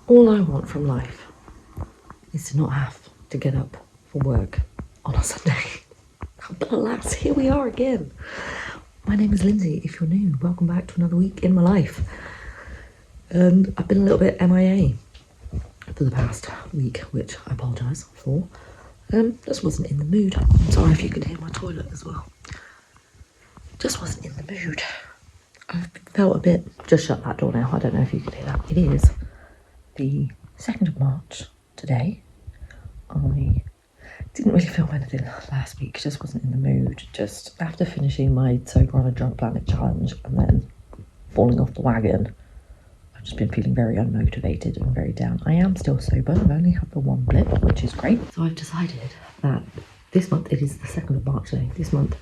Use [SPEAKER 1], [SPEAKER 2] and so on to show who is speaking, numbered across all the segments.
[SPEAKER 1] All I want from life is to not have to get up for work on a Sunday. But alas, here we are again. My name is Lindsay. If you're new, welcome back to another week in my life. And I've been a little bit MIA for the past week, which I apologise for. Just wasn't in the mood. I'm sorry if you could hear my toilet as well. Just wasn't in the mood. I felt a bit... Just shut that door now. I don't know if you could hear that. It is the 2nd of March today. I didn't really film anything last week. Just wasn't in the mood. Just after finishing my Sober on a Drunk Planet challenge and then falling off the wagon, I've just been feeling very unmotivated and very down. I am still sober. I've only had the one blip, which is great. So I've decided that this month, it is the 2nd of March today, this month,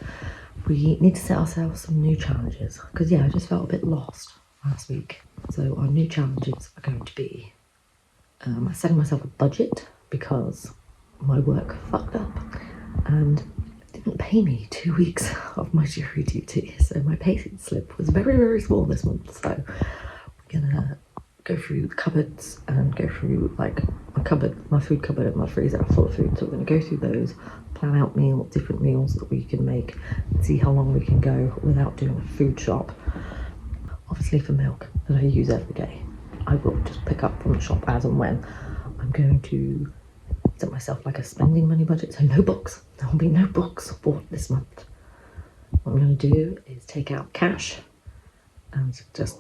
[SPEAKER 1] we need to set ourselves some new challenges. Because yeah, I just felt a bit lost last week. So our new challenges are going to be setting myself a budget, because my work fucked up and didn't pay me 2 weeks of my jury duty. So my pay slip was very, very small this month. So we're gonna go through the cupboards and go through like my food cupboard and my freezer are full of food. So we're gonna go through those, plan out different meals that we can make, and see how long we can go without doing a food shop. Obviously for milk that I use every day, I will just pick up from the shop as and when. I'm going to set myself like a spending money budget, so no books. There will be no books for this month. What I'm going to do is take out cash and just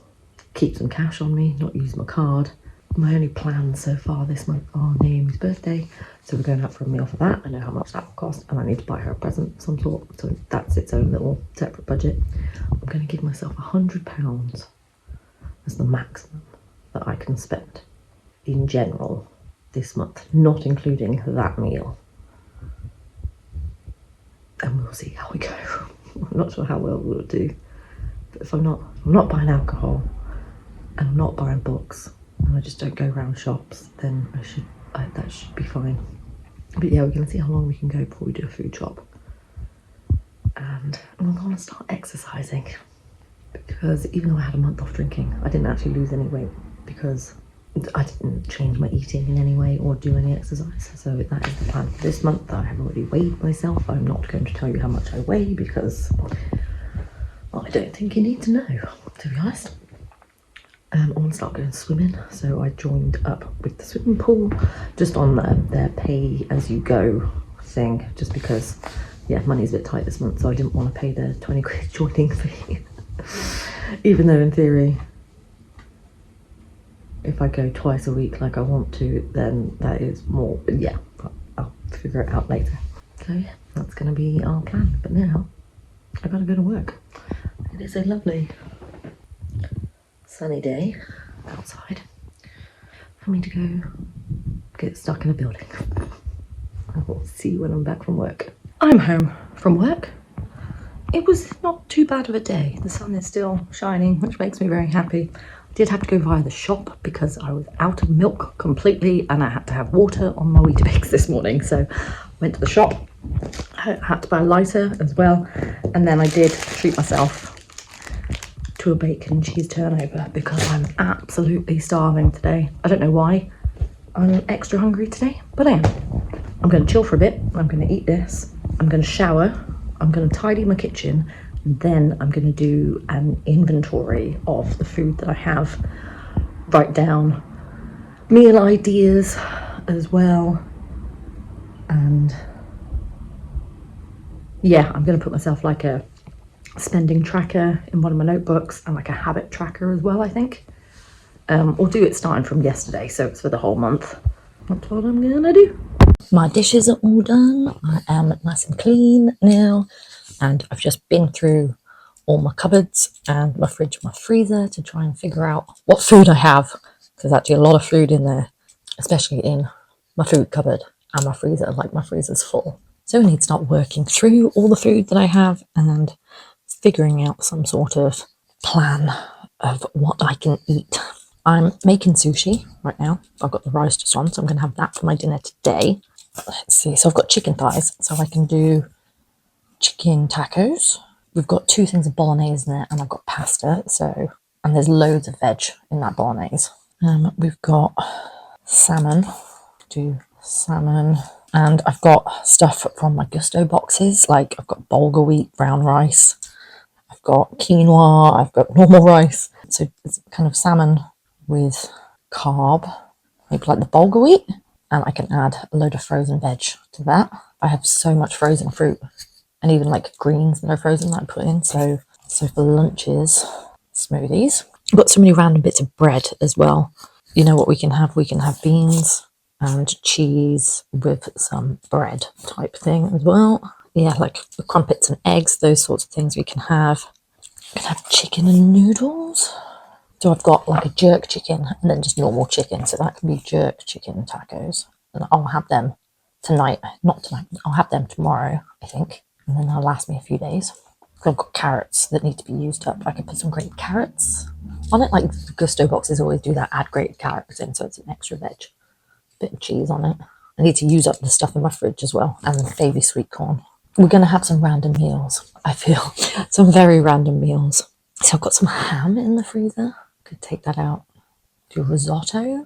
[SPEAKER 1] keep some cash on me, not use my card. My only plans so far this month are Naomi's birthday, so we're going out for a meal for that. I know how much that will cost, and I need to buy her a present of some sort, so that's its own little separate budget. I'm going to give myself £100 as the maximum that I can spend in general this month, not including that meal. And we'll see how we go. I'm not sure how well we'll do, but if I'm not buying alcohol and I'm not buying books and I just don't go around shops, then that should be fine. But yeah, we're going to see how long we can go before we do a food shop. And I'm going to start exercising, because even though I had a month off drinking, I didn't actually lose any weight because I didn't change my eating in any way or do any exercise. So that is the plan for this month. I have already weighed myself. I'm not going to tell you how much I weigh because I don't think you need to know, to be honest. I want to start going swimming, so I joined up with the swimming pool just on their pay as you go thing, just because yeah, money's a bit tight this month, so I didn't want to pay the 20 quid joining fee. Even though in theory, if I go twice a week like I want to, then that is more, but yeah, I'll figure it out later. So yeah, that's going to be our plan. But now, I gotta go to work. It is a lovely sunny day outside for me to go get stuck in a building. I will see you when I'm back from work. I'm home from work. It was not too bad of a day. The sun is still shining, which makes me very happy. Did have to go via the shop because I was out of milk completely and I had to have water on my Weetabix this morning. So went to the shop, I had to buy a lighter as well, and then I did treat myself to a bacon and cheese turnover because I'm absolutely starving today. I don't know why I'm extra hungry today, but I am. I'm going to chill for a bit. I'm going to eat this. I'm going to shower. I'm going to tidy my kitchen. Then I'm going to do an inventory of the food that I have, write down meal ideas as well, and yeah, I'm going to put myself like a spending tracker in one of my notebooks and like a habit tracker as well, I think. Or do it starting from yesterday, so it's for the whole month. That's what I'm going to do. My dishes are all done. I am nice and clean now. And I've just been through all my cupboards and my fridge and my freezer to try and figure out what food I have. There's actually a lot of food in there, especially in my food cupboard and my freezer. Like, my freezer's full. So I need to start working through all the food that I have and figuring out some sort of plan of what I can eat. I'm making sushi right now. I've got the rice just on, so I'm going to have that for my dinner today. Let's see. So I've got chicken thighs, so I can do chicken tacos. We've got 2 things of bolognese in there, and I've got pasta. So, and there's loads of veg in that bolognese. We've got
[SPEAKER 2] salmon. Do salmon. And I've got stuff from my Gusto boxes, like I've got bulgur wheat brown rice, I've got quinoa, I've got normal rice. So it's kind of salmon with carb, maybe like the bulgur wheat, and I can add a load of frozen veg to that. I have so much frozen fruit and even like greens that are frozen that I put in. So for lunches, smoothies. I've got so many random bits of bread as well. You know what we can have? We can have beans and cheese with some bread type thing as well. Yeah, like the crumpets and eggs, those sorts of things we can have. We can have chicken and noodles. So I've got like a jerk chicken and then just normal chicken. So that can be jerk chicken tacos. And I'll have them tonight. Not tonight. I'll have them tomorrow, I think. And then they'll last me a few days. I've got carrots that need to be used up. I could put some grated carrots on it. Like the Gusto boxes always do that. Add grated carrots in so it's an extra veg. Bit of cheese on it. I need to use up the stuff in my fridge as well, and baby sweet corn. We're going to have some random meals, I feel. Some very random meals. So I've got some ham in the freezer. Could take that out. Do risotto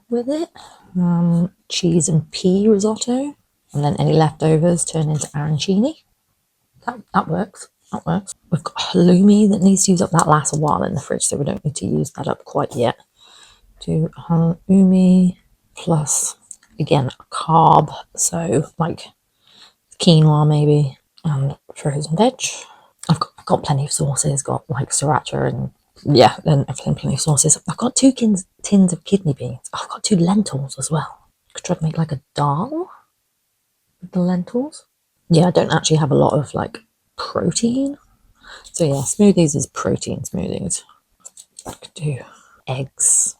[SPEAKER 2] with it. Cheese and pea risotto. And then any leftovers turn into arancini. That works. That works. We've got halloumi that needs to use up. That lasts a while in the fridge, so we don't need to use that up quite yet. Do halloumi plus, again, carb, so like quinoa maybe, and frozen veg. I've got plenty of sauces, got like sriracha and yeah, and everything, plenty of sauces. I've got 2 tins of kidney beans. I've got 2 lentils as well. Could try to make like a dal with the lentils. Yeah, I don't actually have a lot of like protein. So yeah, smoothies is protein smoothies. I could do eggs,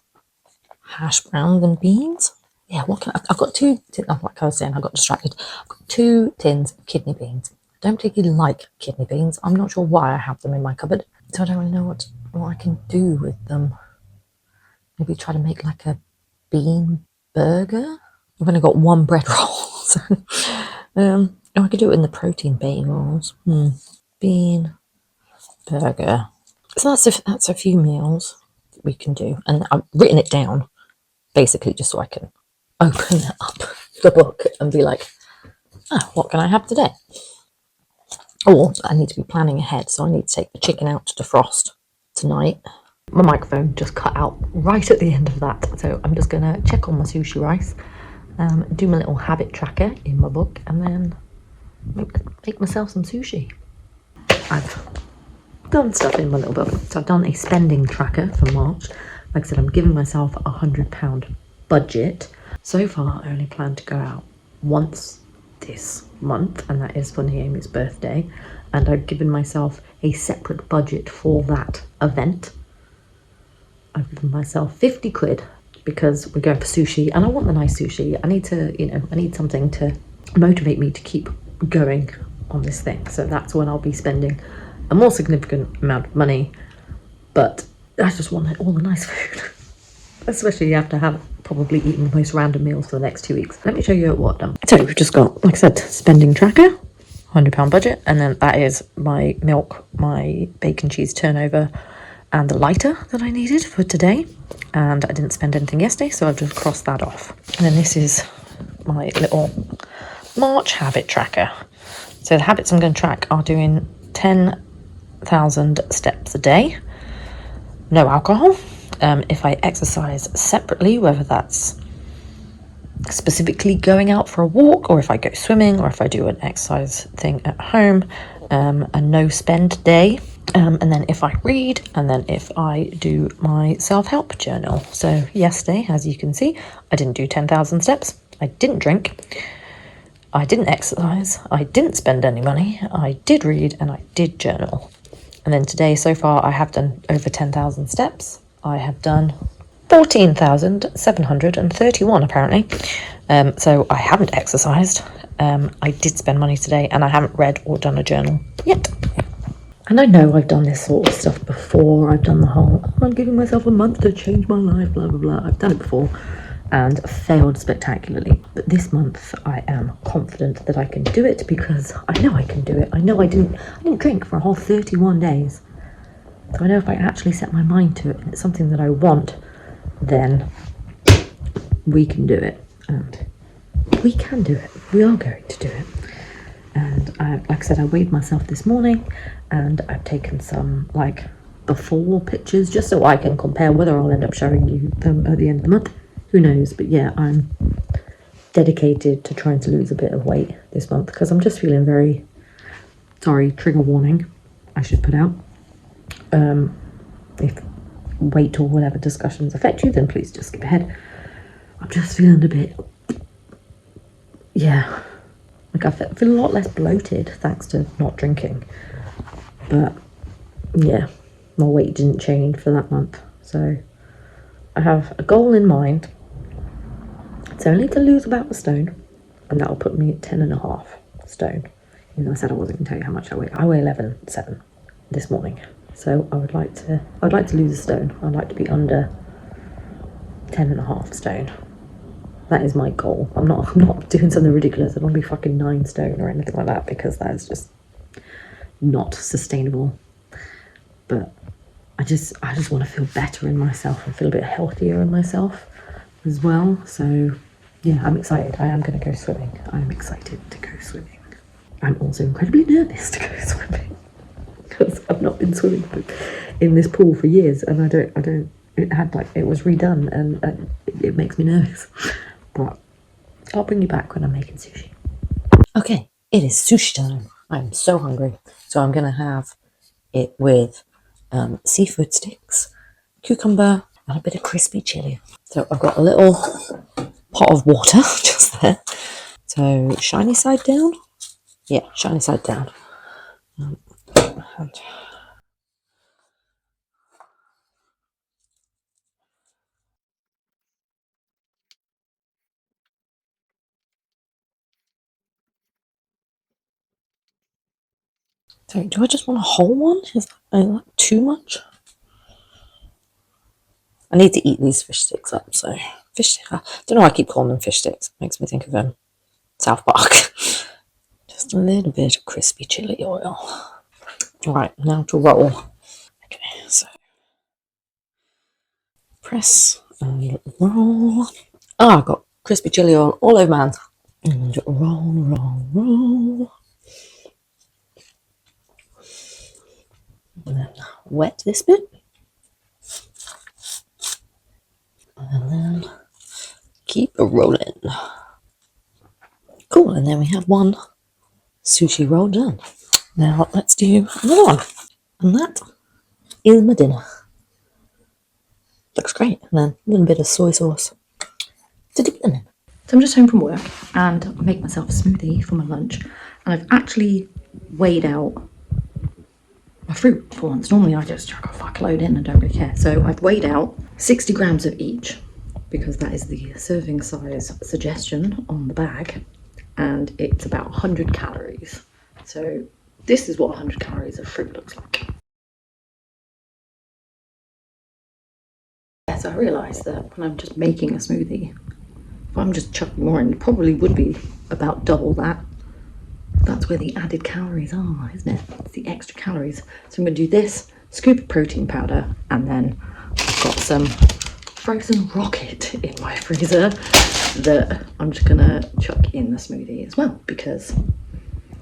[SPEAKER 2] hash browns and beans. Yeah, what can I've got 2 like I was saying, I got distracted. I've got 2 tins of kidney beans. I don't particularly like kidney beans. I'm not sure why I have them in my cupboard, so I don't really know what I can do with them. Maybe try to make like a bean burger. I've only got 1 bread roll, so I could do it in the protein bagels. Bean burger. So that's a few meals that we can do, and I've written it down basically just so I can open up the book and be like, what can I have today? Or I need to be planning ahead, so I need to take the chicken out to defrost tonight. My microphone just cut out right at the end of that, so I'm just going to check on my sushi rice, do my little habit tracker in my book, and then make myself some sushi. I've done stuff in my little book. So I've done a spending tracker for March. Like I said, I'm giving myself a £100 budget. So far, I only plan to go out once this month, and that is for Naomi's birthday. And I've given myself a separate budget for that event. I've given myself 50 quid because we're going for sushi, and I want the nice sushi. I need to, I need something to motivate me to keep going on this thing. So that's when I'll be spending a more significant amount of money, but I just want all the nice food, especially after have probably eaten the most random meals for the next 2 weeks. Let me show you what I've done. So we've just got, like I said, spending tracker, £100 budget, and then that is my milk, my bacon cheese turnover, and the lighter that I needed for today. And I didn't spend anything yesterday, so I've just crossed that off. And then this is my little March habit tracker. So the habits I'm going to track are doing 10,000 steps a day, no alcohol. If I exercise separately, whether that's specifically going out for a walk, or if I go swimming, or if I do an exercise thing at home, a no spend day, and then if I read, and then if I do my self-help journal. So yesterday, as you can see, I didn't do 10,000 steps, I didn't drink, I didn't exercise, I didn't spend any money, I did read, and I did journal. And then today, so far, I have done over 10,000 steps. I have done 14,731 apparently. So I haven't exercised. I did spend money today, and I haven't read or done a journal yet. And I know I've done this sort of stuff before. I've done the whole, I'm giving myself a month to change my life, blah, blah, blah. I've done it before and failed spectacularly. But this month I am confident that I can do it, because I know I can do it. I know I didn't drink for a whole 31 days. So I know if I actually set my mind to it and it's something that I want, then
[SPEAKER 1] we can do it, and we can do it. We are going to do it. And like I said, I weighed myself this morning, and I've taken some like before pictures just so I can compare. Whether I'll end up showing you them at the end of the month, who knows. But yeah, I'm dedicated to trying to lose a bit of weight this month because I'm just feeling very, sorry, trigger warning I should put out. If weight or whatever discussions affect you, then please just skip ahead. I'm just feeling a bit, yeah, like I feel a lot less bloated thanks to not drinking. But yeah, my weight didn't change for that month. So I have a goal in mind. It's only to lose about a stone, and that'll put me at 10.5 stone. Even though I said I wasn't going to tell you how much I weigh. I weigh 11.7 this morning. So I'd like to lose a stone. I'd like to be under 10.5 stone. That is my goal. I'm not doing something ridiculous. I don't want to be fucking 9 stone or anything like that, because that is just not sustainable. But I just want to feel better in myself and feel a bit healthier in myself as well. So yeah, I'm excited. I am going to go swimming. I'm excited to go swimming. I'm also incredibly nervous to go swimming because I've not been swimming in this pool for years, and I don't. It was redone, and it makes me nervous. But I'll bring you back when I'm making sushi.
[SPEAKER 2] Okay, it is sushi time. I'm so hungry. So I'm going to have it with seafood sticks, cucumber, and a bit of crispy chili. So I've got a little pot of water just there. So shiny side down. Yeah, shiny side down. So do I just want a whole one? Is that too much? I need to eat these fish sticks up. So fish sticks. I don't know why I keep calling them fish sticks. It makes me think of South Park. Just a little bit of crispy chili oil. All right, now to roll. Okay, so press and roll. Oh, I've got crispy chili oil all over my hands. And roll, roll, roll. And then wet this bit. And then keep rolling. Cool, and then we have one sushi roll done. Now let's do another one. And that is my dinner. Looks great. And then a little bit of soy sauce to dip them in.
[SPEAKER 1] So I'm just home from work, and I make myself a smoothie for my lunch, and I've actually weighed out my fruit for once. Normally I just chuck a fuckload in and don't really care. So I've weighed out 60 grams of each, because that is the serving size suggestion on the bag, and it's about 100 calories. So this is what 100 calories of fruit looks like. So I realised that when I'm just making a smoothie, if I'm just chucking more in, it probably would be about double that. That's where the added calories are, isn't it? It's the extra calories. So I'm going to do this, scoop of protein powder, and then I've got some frozen rocket in my freezer that I'm just going to chuck in the smoothie as well, because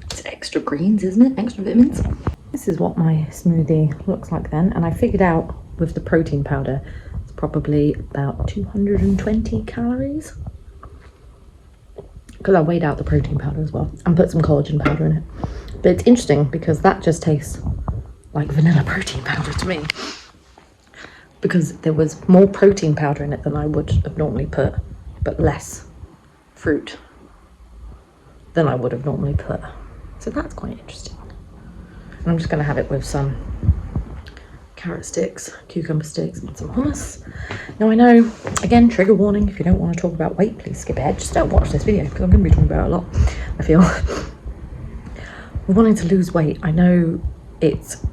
[SPEAKER 1] it's extra greens, isn't it? Extra vitamins. This is what my smoothie looks like then, and I figured out with the protein powder, it's probably about 220 calories. Because I weighed out the protein powder as well and put some collagen powder in it. But it's interesting because that just tastes like vanilla protein powder to me, because there was more protein powder in it than I would have normally put, but less fruit than I would have normally put. So that's quite interesting. And I'm just going to have it with some carrot sticks, cucumber sticks, and some hummus. Now I know, again, trigger warning, if you don't want to talk about weight, please skip ahead. Just don't watch this video, because I'm going to be talking about it a lot, I feel. We're wanting to lose weight. I know it's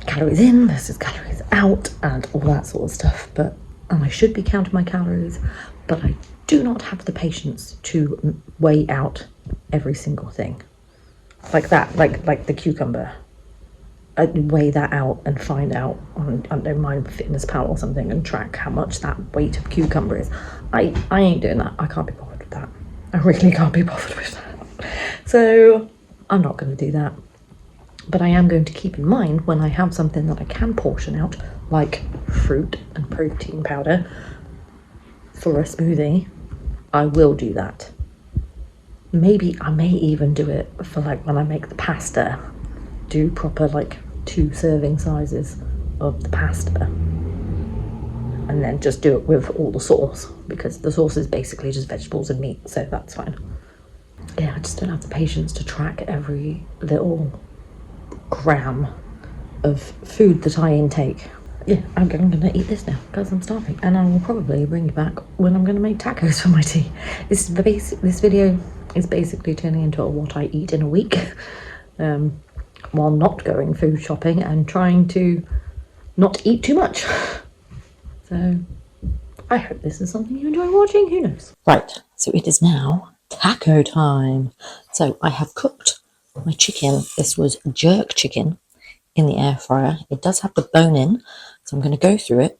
[SPEAKER 1] calories in versus calories out and all that sort of stuff, and I should be counting my calories, but I do not have the patience to weigh out every single thing. Like that, like the cucumber. I'd weigh that out and find out on, I don't know, my fitness pal or something, and track how much that weight of cucumber is. I ain't doing that. I can't be bothered with that. I really can't be bothered with that. So I'm not going to do that. But I am going to keep in mind when I have something that I can portion out, like fruit and protein powder for a smoothie, I will do that. Maybe I may even do it for like when I make the pasta, do proper like 2 serving sizes of the pasta, and then just do it with all the sauce, because the sauce is basically just vegetables and meat, so that's fine. Yeah, I just don't have the patience to track every little gram of food that I intake. Yeah, I'm gonna eat this now because I'm starving, and I will probably bring you back when I'm gonna make tacos for my tea. This video is basically turning into a what I eat in a week, while not going food shopping and trying to not eat too much. So I hope this is something you enjoy watching. Who knows?
[SPEAKER 2] Right, so it is now taco time. So I have cooked my chicken. This was jerk chicken in the air fryer. It does have the bone in, so I'm going to go through it,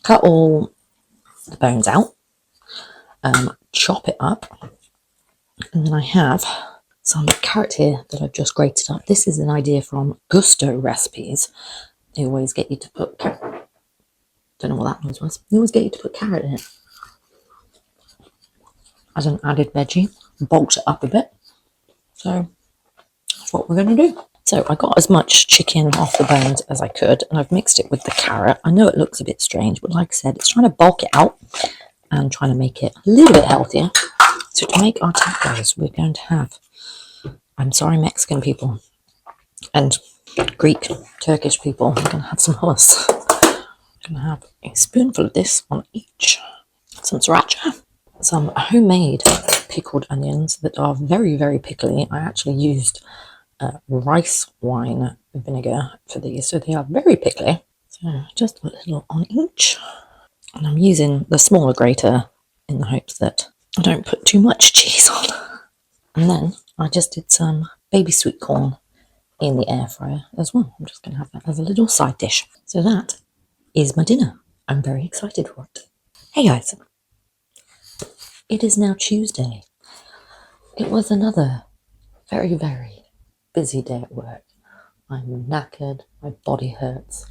[SPEAKER 2] cut all the bones out, chop it up, and then I have some carrot here that I've just grated up. This is an idea from Gusto recipes. They always get you to put carrot. Don't know what that noise was. They always get you to put carrot in it as an added veggie, bulks it up a bit. So that's what we're going to do. So I got as much chicken off the bones as I could, and I've mixed it with the carrot. I know it looks a bit strange, but like I said, it's trying to bulk it out and trying to make it a little bit healthier. So to make our tacos, we're going to have, I'm sorry, Mexican people and Greek, Turkish people, we're going to have some hummus. I'm going to have a spoonful of this on each. Some sriracha, some homemade pickled onions that are very, very pickly. I actually used rice wine vinegar for these, so they are very pickly. So just a little on each. And I'm using the smaller grater in the hopes that I don't put too much cheese on. And then I just did some baby sweet corn in the air fryer as well. I'm just going to have that as a little side dish. So that is my dinner. I'm very excited for it. Hey guys, it is now Tuesday. It was another very, very busy day at work. I'm knackered, my body hurts.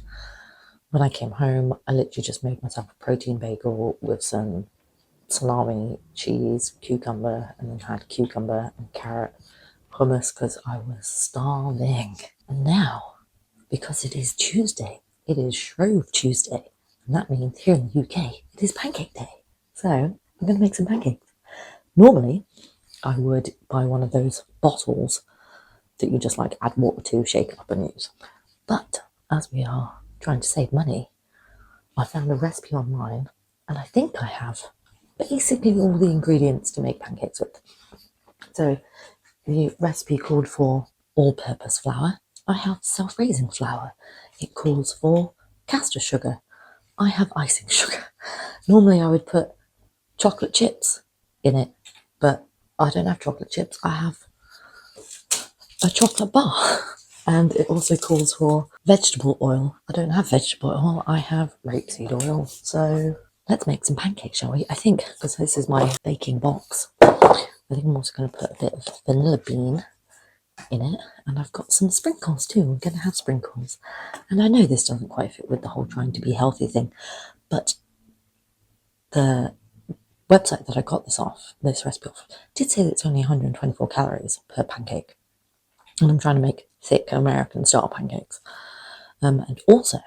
[SPEAKER 2] When I came home, I literally just made myself a protein bagel with some salami, cheese, cucumber, and then had cucumber and carrot hummus because I was starving. And now, because it is Tuesday, it is Shrove Tuesday, and that means here in the UK, it is Pancake Day. So I'm going to make some pancakes. Normally, I would buy one of those bottles that you just like add water to, shake up and use. But as we are trying to save money, I found a recipe online, and I think I have basically all the ingredients to make pancakes with. So the recipe called for all-purpose flour. I have self-raising flour. It calls for caster sugar. I have icing sugar. Normally I would put chocolate chips in it, but I don't have chocolate chips. I have a chocolate bar. And it also calls for vegetable oil. I don't have vegetable oil. I have rapeseed oil. So let's make some pancakes, shall we? I think, because this is my baking box, I think I'm also going to put a bit of vanilla bean in it. And I've got some sprinkles too. I'm going to have sprinkles. And I know this doesn't quite fit with the whole trying to be healthy thing, but the website that I got this recipe off, did say that it's only 124 calories per pancake. And I'm trying to make thick American style pancakes. And also,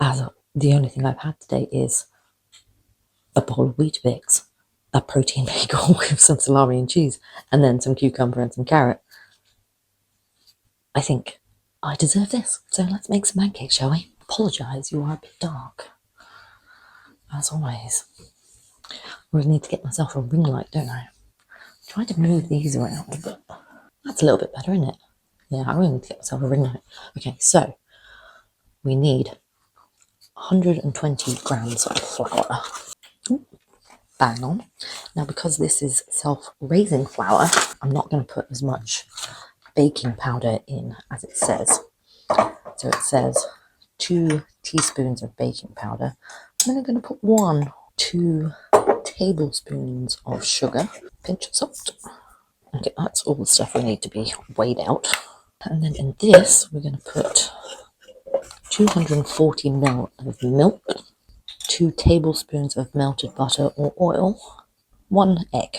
[SPEAKER 2] the only thing I've had today is a bowl of Weetabix, a protein bagel with some salami and cheese, and then some cucumber and some carrot. I think I deserve this. So let's make some pancakes, shall we? Apologise, you are a bit dark. As always. I really need to get myself a ring light, don't I? I'm trying to move these around, but that's a little bit better, isn't it? Yeah, I really need to get myself a ring light. Okay, so we need 120 grams of flour. Ooh, bang on. Now, because this is self-raising flour, I'm not going to put as much baking powder in as it says. So it says 2 teaspoons of baking powder. And then I'm going to put 2 tablespoons of sugar, pinch of salt. Okay, that's all the stuff we need to be weighed out. And then in this, we're going to put 240 ml of milk, 2 tablespoons of melted butter or oil, 1 egg.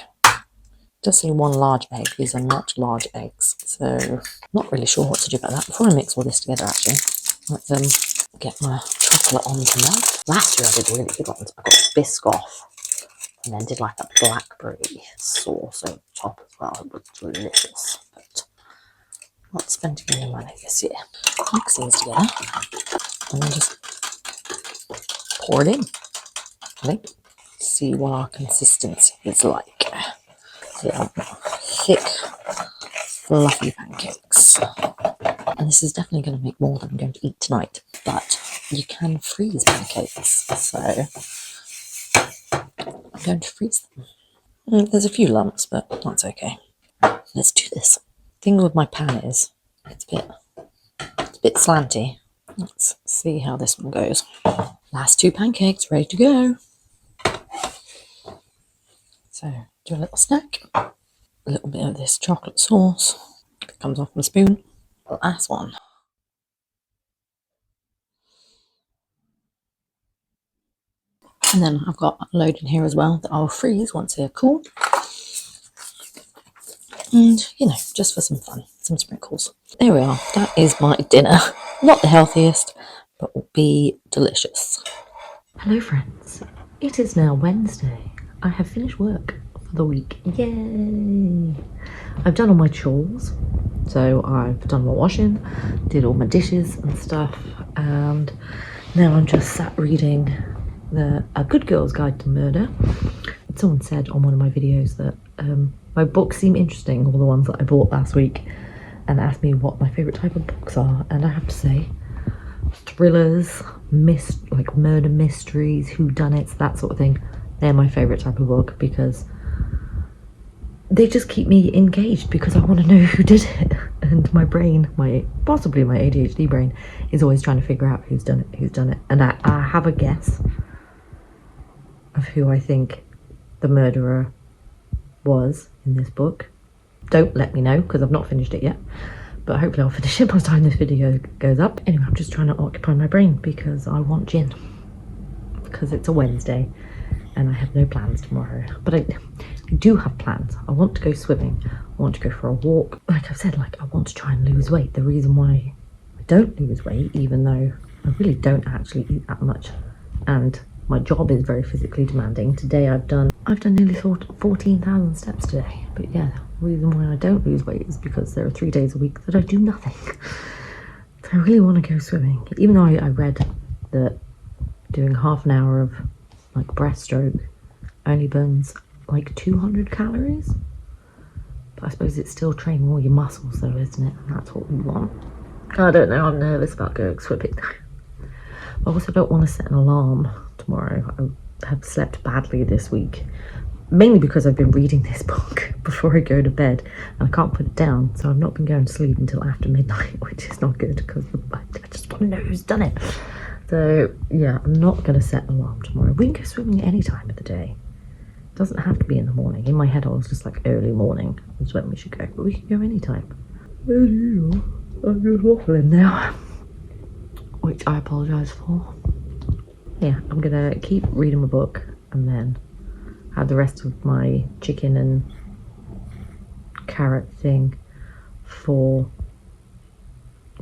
[SPEAKER 2] Just say 1 large egg. These are not large eggs, so not really sure what to do about that. Before I mix all this together, actually, let's get my chocolate on to melt. Last year I did really good ones. I got Biscoff and then did like a blackberry sauce over the top as well. It was delicious, but not spending any money this year. Mix these together and then just pour it in. Okay. See what our consistency is like. So thick, fluffy pancakes. And this is definitely going to make more than I'm going to eat tonight. But you can freeze pancakes, so I'm going to freeze them. There's a few lumps, but that's okay. Let's do this. The thing with my pan is it's a bit slanty. Let's see how this one goes. Last 2 pancakes ready to go. So do a little snack. A little bit of this chocolate sauce. It comes off my spoon. The last one. And then I've got a load in here as well that I'll freeze once they're cool. And, you know, just for some fun, some sprinkles. There we are. That is my dinner. Not the healthiest, but will be delicious.
[SPEAKER 1] Hello friends, it is now Wednesday. I have finished work for the week. Yay! I've done all my chores. So I've done my washing, did all my dishes and stuff, and now I'm just sat reading A Good Girl's Guide to Murder. Someone said on one of my videos that my books seem interesting, all the ones that I bought last week, and asked me what my favourite type of books are, and I have to say thrillers, like murder mysteries, whodunits, that sort of thing, they're my favourite type of book because they just keep me engaged because I want to know who did it. And my brain, possibly my ADHD brain, is always trying to figure out who's done it. And I have a guess of who I think the murderer was in this book. Don't let me know because I've not finished it yet. But hopefully I'll finish it by the time this video goes up. Anyway, I'm just trying to occupy my brain because I want gin. Because it's a Wednesday and I have no plans tomorrow. But I do have plans. I want to go swimming. I want to go for a walk. Like I've said, I want to try and lose weight. The reason why I don't lose weight, even though I really don't actually eat that much, and my job is very physically demanding. Today I've done nearly 14,000 steps today. But yeah, the reason why I don't lose weight is because there are 3 days a week that I do nothing. So I really want to go swimming. Even though I read that doing half an hour of breaststroke only burns 200 calories. But I suppose it's still training all your muscles though, isn't it? And that's what we want. I don't know, I'm nervous about going swimming. I also don't want to set an alarm tomorrow. I have slept badly this week. Mainly because I've been reading this book before I go to bed and I can't put it down. So I've not been going to sleep until after midnight, which is not good because I just want to know who's done it. So yeah, I'm not going to set an alarm tomorrow. We can go swimming any time of the day. It doesn't have to be in the morning. In my head I was just early morning is when we should go. But we can go anytime. I'm just waffling now, which I apologise for. Yeah, I'm going to keep reading my book and then have the rest of my chicken and carrot thing for...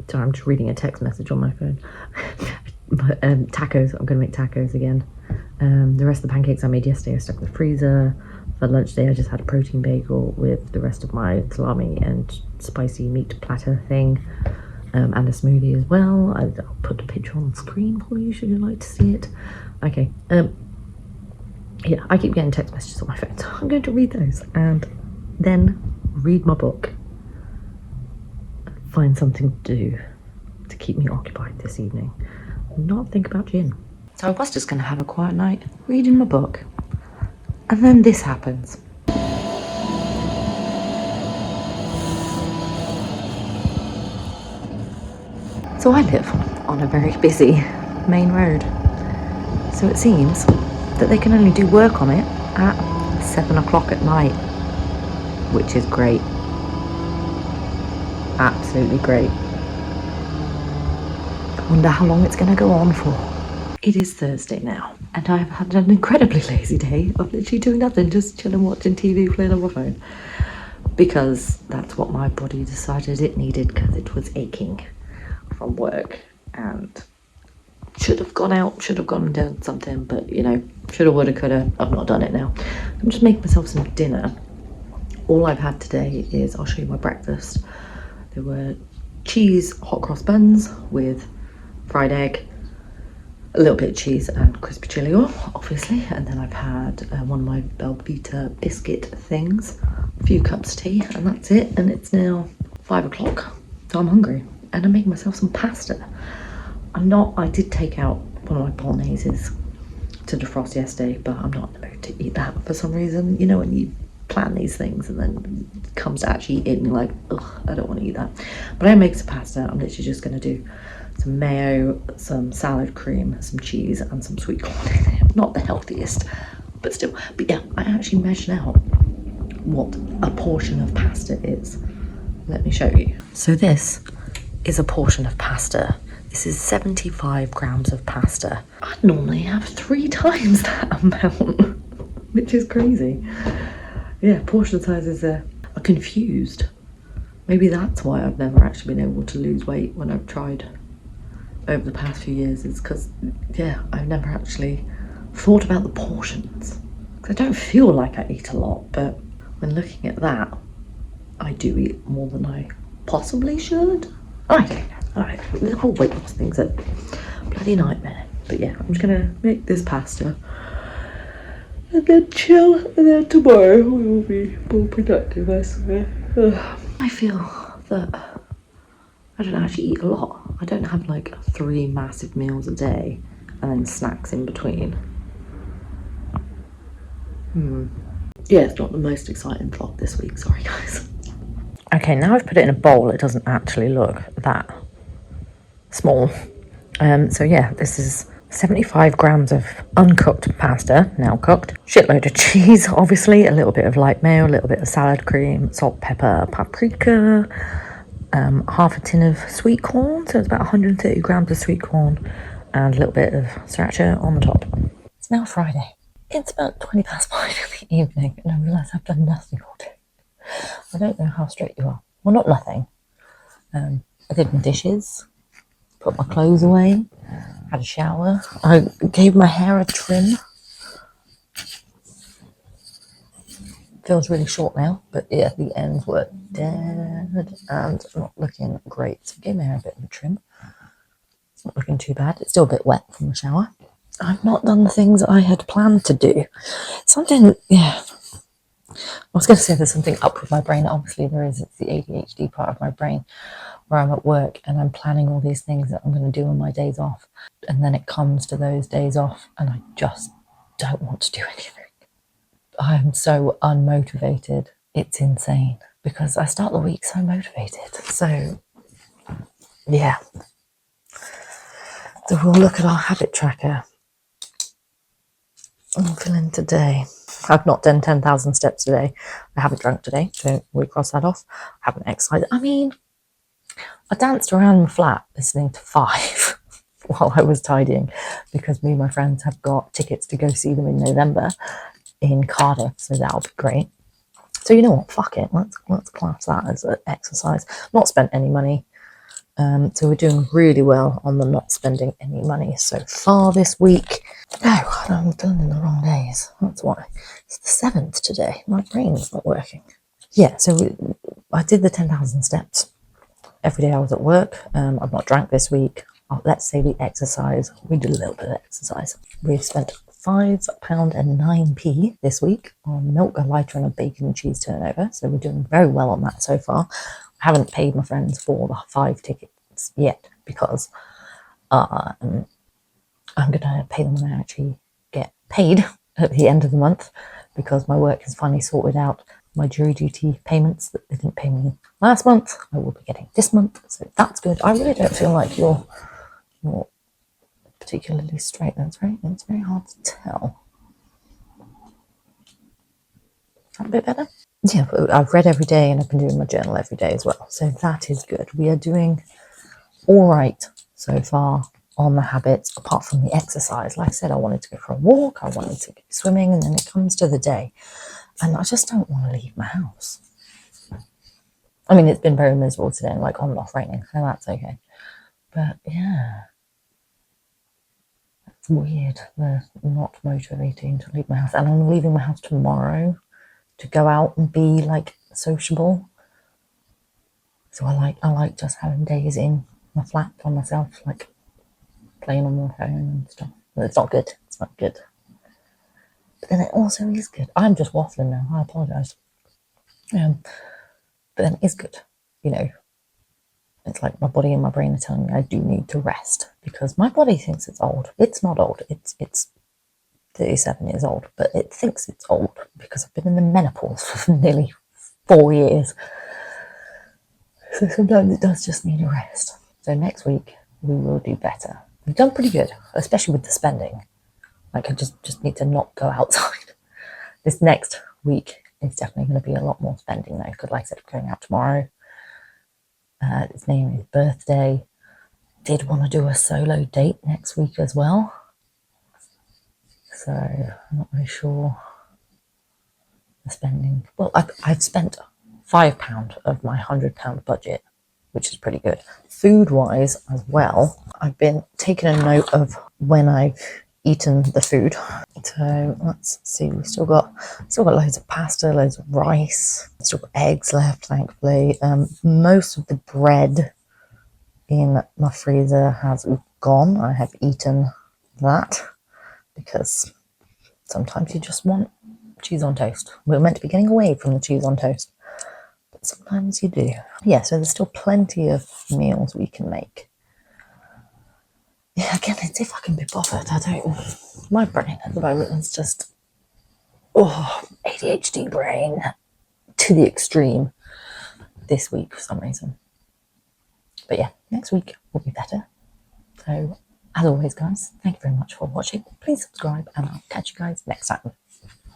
[SPEAKER 1] Sorry, I'm just reading a text message on my phone. But tacos, I'm going to make tacos again. The rest of the pancakes I made yesterday are stuck in the freezer. For lunch today I just had a protein bagel with the rest of my salami and spicy meat platter thing. And a smoothie as well. I'll put a picture on the screen for you should you like to see it. Okay, yeah, I keep getting text messages on my phone, so I'm going to read those and then read my book. Find something to do to keep me occupied this evening. Not think about gin. So I was just going to have a quiet night reading my book. And then this happens. So I live on a very busy main road. So it seems that they can only do work on it at 7 o'clock at night, which is great. Absolutely great. I wonder how long it's going to go on for. It is Thursday now, and I've had an incredibly lazy day of literally doing nothing, just chilling, watching TV, playing on my phone. Because that's what my body decided it needed, because it was aching from work and should have gone out, should have gone and done something, but you know, shoulda, woulda, coulda. I've not done it now. I'm just making myself some dinner. All I've had today is, I'll show you my breakfast. There were cheese hot cross buns with fried egg, a little bit of cheese and crispy chili oil, obviously, and then I've had one of my Belvita biscuit things, a few cups of tea, and that's it. And it's now 5 o'clock, so I'm hungry, and I'm making myself some pasta. I did take out one of my bologneses to defrost yesterday, but I'm not in the mood to eat that for some reason. You know, when you plan these things and then it comes to actually eat it and you're like, ugh, I don't want to eat that. But I make some pasta. I'm literally just going to do some mayo, some salad cream, some cheese, and some sweet corn. Not the healthiest, but still. But yeah, I actually measured out what a portion of pasta is. Let me show you. So this is a portion of pasta. This is 75 grams of pasta. I normally have 3 times that amount, which is crazy. Yeah, portion sizes are confused. Maybe that's why I've never actually been able to lose weight when I've tried over the past few years, is because, yeah, I've never actually thought about the portions. Because I don't feel like I eat a lot, but when looking at that, I do eat more than I possibly should. I don't know. Alright, the whole weight loss thing's a bloody nightmare. But yeah, I'm just gonna make this pasta and then chill, and then tomorrow we will be more productive, I swear. I feel that I don't actually eat a lot. I don't have like 3 massive meals a day and then snacks in between. Yeah, it's not the most exciting vlog this week, sorry guys. Okay, now I've put it in a bowl, it doesn't actually look that small. So yeah, this is 75 grams of uncooked pasta, now cooked. Shitload of cheese, obviously, a little bit of light mayo, a little bit of salad cream, salt, pepper, paprika, half a tin of sweet corn, so it's about 130 grams of sweet corn, and a little bit of sriracha on the top. It's now Friday. It's about 20 past 5 in the evening, and I realise I've done nothing all day. I don't know how straight you are. Well, not nothing. I did my dishes, put my clothes away, had a shower. I gave my hair a trim. Feels really short now, but yeah, the ends were dead and not looking great. So I gave my hair a bit of a trim. It's not looking too bad. It's still a bit wet from the shower. I've not done the things I had planned to do. Something, yeah. I was going to say there's something up with my brain. Obviously there is. It's the ADHD part of my brain where I'm at work and I'm planning all these things that I'm going to do on my days off. And then it comes to those days off and I just don't want to do anything. I'm so unmotivated. It's insane because I start the week so motivated. So yeah. So we'll look at our habit tracker. I'm feeling today. I've not done 10,000 steps today. I haven't drunk today, so we cross that off. I haven't exercised. I mean, I danced around the flat listening to Five while I was tidying because me and my friends have got tickets to go see them in November in Cardiff, so that'll be great. So you know what? Fuck it. Let's class that as an exercise. Not spent any money. So we're doing really well on the not spending any money so far this week. No, I'm done in the wrong days. That's why. It's the 7th today. My brain's not working. Yeah, so I did the 10,000 steps every day I was at work. I've not drank this week. Let's say we exercise. We did a little bit of exercise. We've spent £5.09 this week on milk, a lighter, and a bacon and cheese turnover. So we're doing very well on that so far. I haven't paid my friends for the 5 tickets yet because I'm going to pay them when I actually get paid at the end of the month because my work is finally sorted out
[SPEAKER 2] my jury duty payments that they didn't pay me last month, I will be getting this month. So that's good. I really don't feel like you're particularly straight. It's very hard to tell. Is that a bit better? Yeah, I've read every day and I've been doing my journal every day as well. So that is good. We are doing all right so far on the habits, apart from the exercise. Like I said, I wanted to go for a walk, I wanted to go swimming, and then it comes to the day and I just don't want to leave my house. I mean, it's been very miserable today, like on and off raining, so that's okay. But yeah, it's weird. They're not motivating to leave my house, and I'm leaving my house tomorrow to go out and be like sociable. So I like just having days in my flat by myself, like playing on my phone and stuff. But it's not good. It's not good. But then it also is good. I'm just waffling now. I apologise. But then it is good. You know, it's like my body and my brain are telling me I do need to rest because my body thinks it's old. It's not old. It's 37 years old, but it thinks it's old because I've been in the menopause for nearly 4 years. So sometimes it does just need a rest. So next week we will do better. We've done pretty good, especially with the spending. Like I just need to not go outside. This next week is definitely going to be a lot more spending though, because like I said, I'm going out tomorrow. It's Naomi's birthday. Did want to do a solo date next week as well. So I'm not really sure the spending. Well, I've spent £5 of my £100 budget, which is pretty good. Food-wise as well, I've been taking a note of when I've eaten the food. So let's see, we've still got loads of pasta, loads of rice, still got eggs left, thankfully. Most of the bread in my freezer has gone. I have eaten that because sometimes you just want cheese on toast. We're meant to be getting away from the cheese on toast, but sometimes you do. Yeah, so there's still plenty of meals we can make. Yeah, again, it's if I can be bothered. My brain at the moment is just, ADHD brain to the extreme this week for some reason. But yeah, next week will be better. So, as always, guys, thank you very much for watching. Please subscribe, and I'll catch you guys next time.